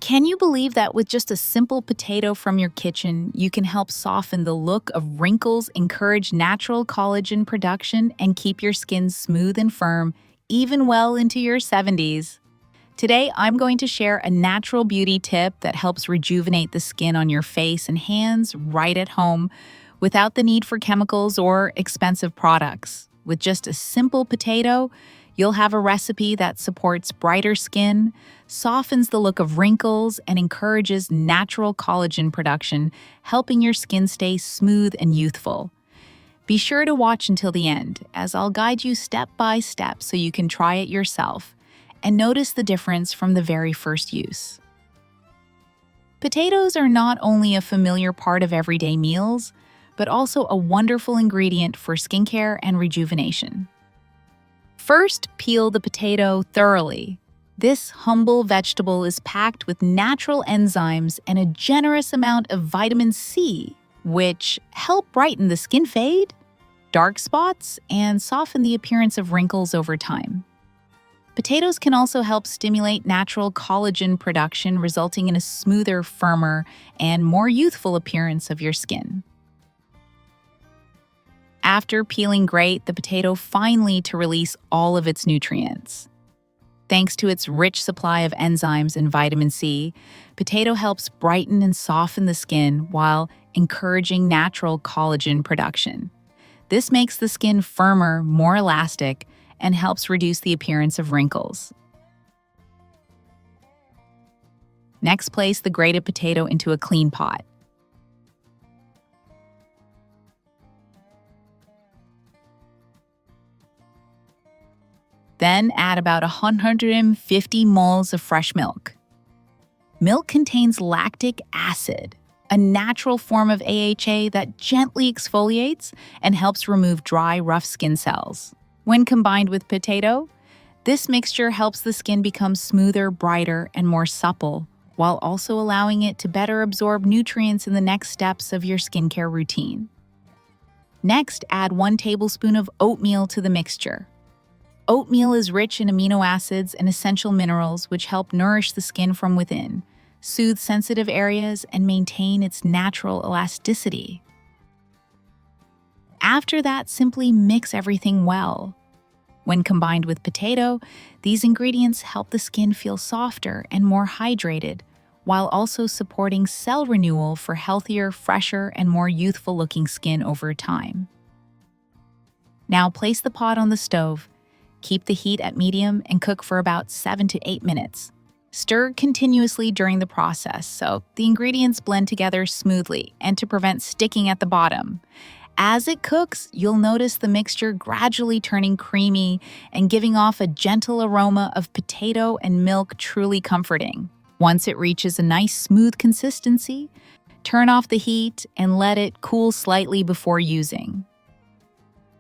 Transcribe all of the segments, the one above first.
Can you believe that with just a simple potato from your kitchen, you can help soften the look of wrinkles, encourage natural collagen production, and keep your skin smooth and firm, even well into your 70s? Today, I'm going to share a natural beauty tip that helps rejuvenate the skin on your face and hands right at home without the need for chemicals or expensive products. With just a simple potato, you'll have a recipe that supports brighter skin, softens the look of wrinkles, and encourages natural collagen production, helping your skin stay smooth and youthful. Be sure to watch until the end, as I'll guide you step by step so you can try it yourself and notice the difference from the very first use. Potatoes are not only a familiar part of everyday meals, but also a wonderful ingredient for skincare and rejuvenation. First, peel the potato thoroughly. This humble vegetable is packed with natural enzymes and a generous amount of vitamin C, which help brighten the skin fade, dark spots, and soften the appearance of wrinkles over time. Potatoes can also help stimulate natural collagen production, resulting in a smoother, firmer, and more youthful appearance of your skin. After peeling, grate the potato finely to release all of its nutrients. Thanks to its rich supply of enzymes and vitamin C, potato helps brighten and soften the skin while encouraging natural collagen production. This makes the skin firmer, more elastic, and helps reduce the appearance of wrinkles. Next, place the grated potato into a clean pot. Then add about 150 moles of fresh milk. Milk contains lactic acid, a natural form of AHA that gently exfoliates and helps remove dry, rough skin cells. When combined with potato, this mixture helps the skin become smoother, brighter, and more supple, while also allowing it to better absorb nutrients in the next steps of your skincare routine. Next, add 1 tablespoon of oatmeal to the mixture. Oatmeal is rich in amino acids and essential minerals which help nourish the skin from within, soothe sensitive areas, and maintain its natural elasticity. After that, simply mix everything well. When combined with potato, these ingredients help the skin feel softer and more hydrated, while also supporting cell renewal for healthier, fresher, and more youthful-looking skin over time. Now place the pot on the stove. Keep the heat at medium and cook for about 7 to 8 minutes. Stir continuously during the process so the ingredients blend together smoothly and to prevent sticking at the bottom. As it cooks, you'll notice the mixture gradually turning creamy and giving off a gentle aroma of potato and milk, truly comforting. Once it reaches a nice smooth consistency, turn off the heat and let it cool slightly before using.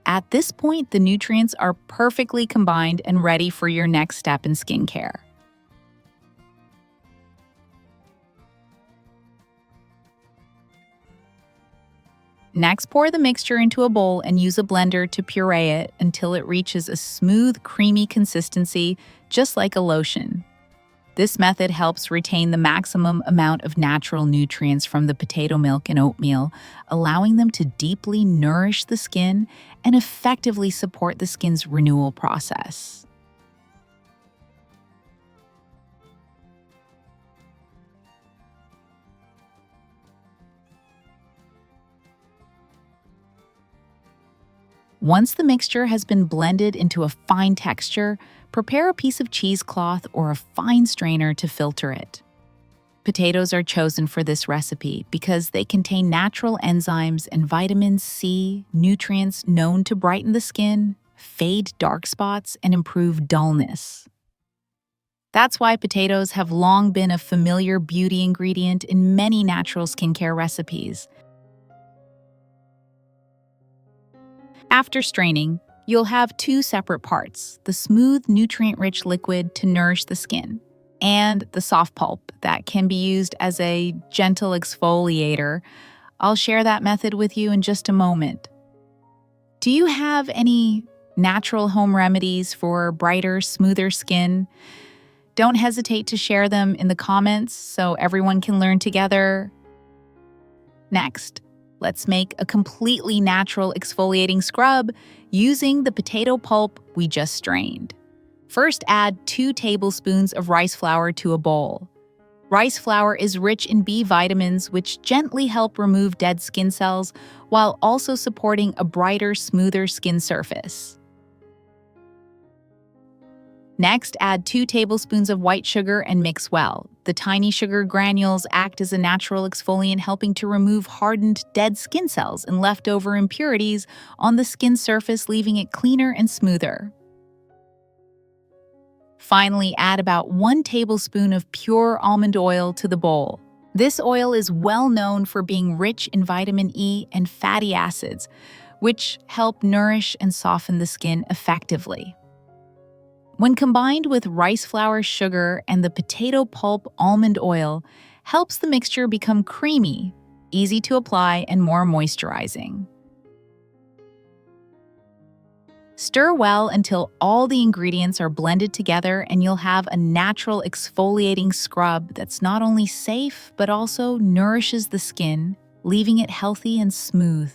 At this point, the nutrients are perfectly combined and ready for your next step in skincare. Next, pour the mixture into a bowl and use a blender to puree it until it reaches a smooth, creamy consistency, just like a lotion. This method helps retain the maximum amount of natural nutrients from the potato milk and oatmeal, allowing them to deeply nourish the skin and effectively support the skin's renewal process. Once the mixture has been blended into a fine texture, prepare a piece of cheesecloth or a fine strainer to filter it. Potatoes are chosen for this recipe because they contain natural enzymes and vitamin C, nutrients known to brighten the skin, fade dark spots, and improve dullness. That's why potatoes have long been a familiar beauty ingredient in many natural skincare recipes. After straining, you'll have 2 separate parts: the smooth, nutrient-rich liquid to nourish the skin, and the soft pulp that can be used as a gentle exfoliator. I'll share that method with you in just a moment. Do you have any natural home remedies for brighter, smoother skin? Don't hesitate to share them in the comments so everyone can learn together. Next, let's make a completely natural exfoliating scrub using the potato pulp we just strained. First, add 2 tablespoons of rice flour to a bowl. Rice flour is rich in B vitamins, which gently help remove dead skin cells while also supporting a brighter, smoother skin surface. Next, add 2 tablespoons of white sugar and mix well. The tiny sugar granules act as a natural exfoliant, helping to remove hardened, dead skin cells and leftover impurities on the skin surface, leaving it cleaner and smoother. Finally, add about 1 tablespoon of pure almond oil to the bowl. This oil is well known for being rich in vitamin E and fatty acids, which help nourish and soften the skin effectively. When combined with rice flour, sugar, and the potato pulp almond oil, helps the mixture become creamy, easy to apply, and more moisturizing. Stir well until all the ingredients are blended together and you'll have a natural exfoliating scrub that's not only safe but also nourishes the skin, leaving it healthy and smooth.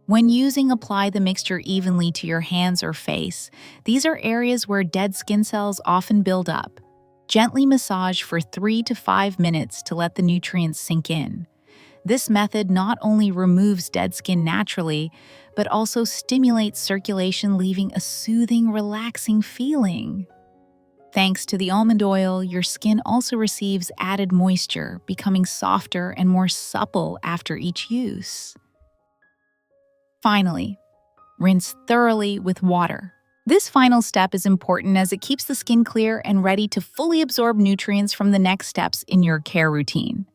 When using, apply the mixture evenly to your hands or face. These are areas where dead skin cells often build up. Gently massage for 3 to 5 minutes to let the nutrients sink in. This method not only removes dead skin naturally, but also stimulates circulation, leaving a soothing, relaxing feeling. Thanks to the almond oil, your skin also receives added moisture, becoming softer and more supple after each use. Finally, rinse thoroughly with water. This final step is important as it keeps the skin clear and ready to fully absorb nutrients from the next steps in your care routine.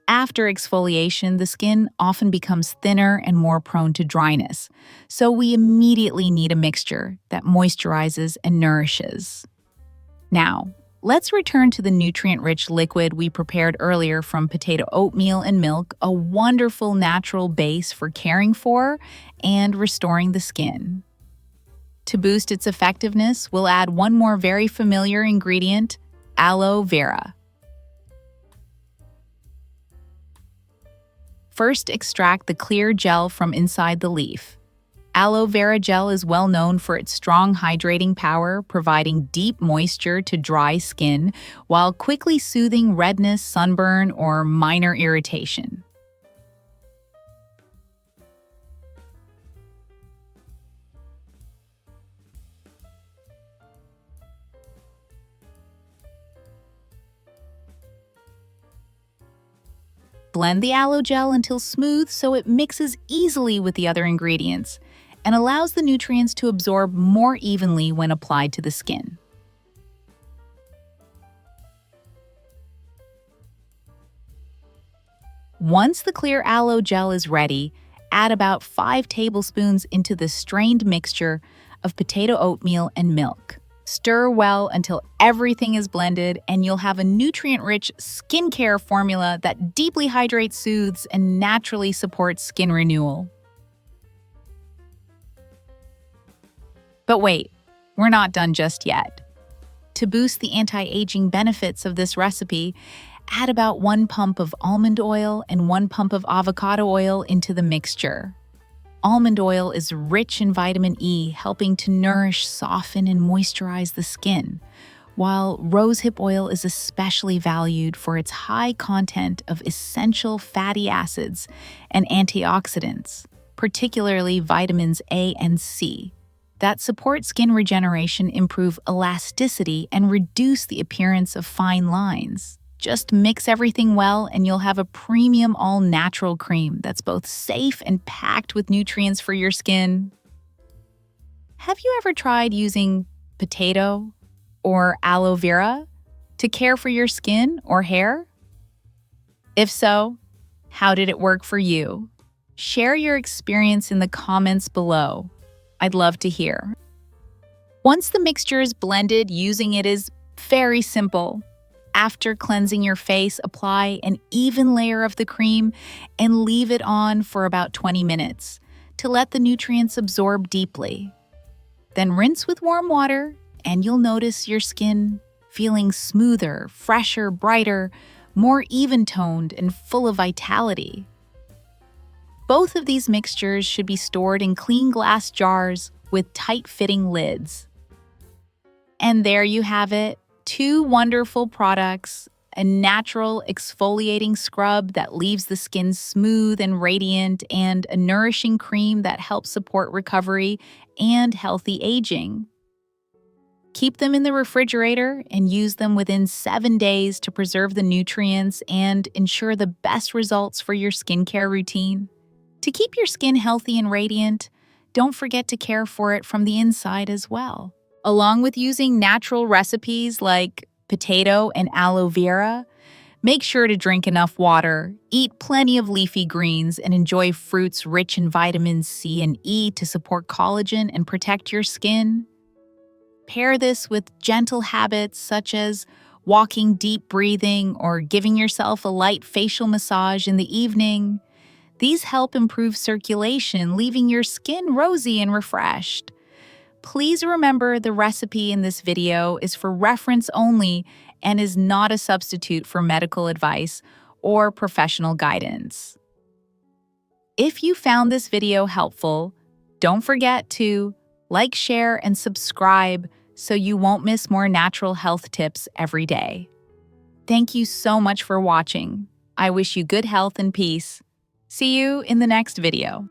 After exfoliation, the skin often becomes thinner and more prone to dryness, so we immediately need a mixture that moisturizes and nourishes. Now, let's return to the nutrient-rich liquid we prepared earlier from potato oatmeal and milk, a wonderful natural base for caring for and restoring the skin. To boost its effectiveness, we'll add one more very familiar ingredient, aloe vera. First, extract the clear gel from inside the leaf. Aloe vera gel is well known for its strong hydrating power, providing deep moisture to dry skin while quickly soothing redness, sunburn, or minor irritation. Blend the aloe gel until smooth so it mixes easily with the other ingredients and allows the nutrients to absorb more evenly when applied to the skin. Once the clear aloe gel is ready, add about 5 tablespoons into the strained mixture of potato oatmeal and milk. Stir well until everything is blended and you'll have a nutrient-rich skincare formula that deeply hydrates, soothes, and naturally supports skin renewal. But wait, we're not done just yet. To boost the anti-aging benefits of this recipe, add about 1 pump of almond oil and 1 pump of avocado oil into the mixture. Almond oil is rich in vitamin E, helping to nourish, soften, and moisturize the skin, while rosehip oil is especially valued for its high content of essential fatty acids and antioxidants, particularly vitamins A and C, that support skin regeneration, improve elasticity, and reduce the appearance of fine lines. Just mix everything well and you'll have a premium all-natural cream that's both safe and packed with nutrients for your skin. Have you ever tried using potato or aloe vera to care for your skin or hair? If so, how did it work for you? Share your experience in the comments below. I'd love to hear. Once the mixture is blended, using it is very simple. After cleansing your face, apply an even layer of the cream and leave it on for about 20 minutes to let the nutrients absorb deeply. Then rinse with warm water, and you'll notice your skin feeling smoother, fresher, brighter, more even-toned, and full of vitality. Both of these mixtures should be stored in clean glass jars with tight-fitting lids. And there you have it, 2 wonderful products, a natural exfoliating scrub that leaves the skin smooth and radiant, and a nourishing cream that helps support recovery and healthy aging. Keep them in the refrigerator and use them within 7 days to preserve the nutrients and ensure the best results for your skincare routine. To keep your skin healthy and radiant, don't forget to care for it from the inside as well. Along with using natural recipes like potato and aloe vera, make sure to drink enough water, eat plenty of leafy greens, and enjoy fruits rich in vitamins C and E to support collagen and protect your skin. Pair this with gentle habits such as walking, deep breathing, or giving yourself a light facial massage in the evening. These help improve circulation, leaving your skin rosy and refreshed. Please remember the recipe in this video is for reference only and is not a substitute for medical advice or professional guidance. If you found this video helpful, don't forget to like, share, and subscribe so you won't miss more natural health tips every day. Thank you so much for watching. I wish you good health and peace. See you in the next video.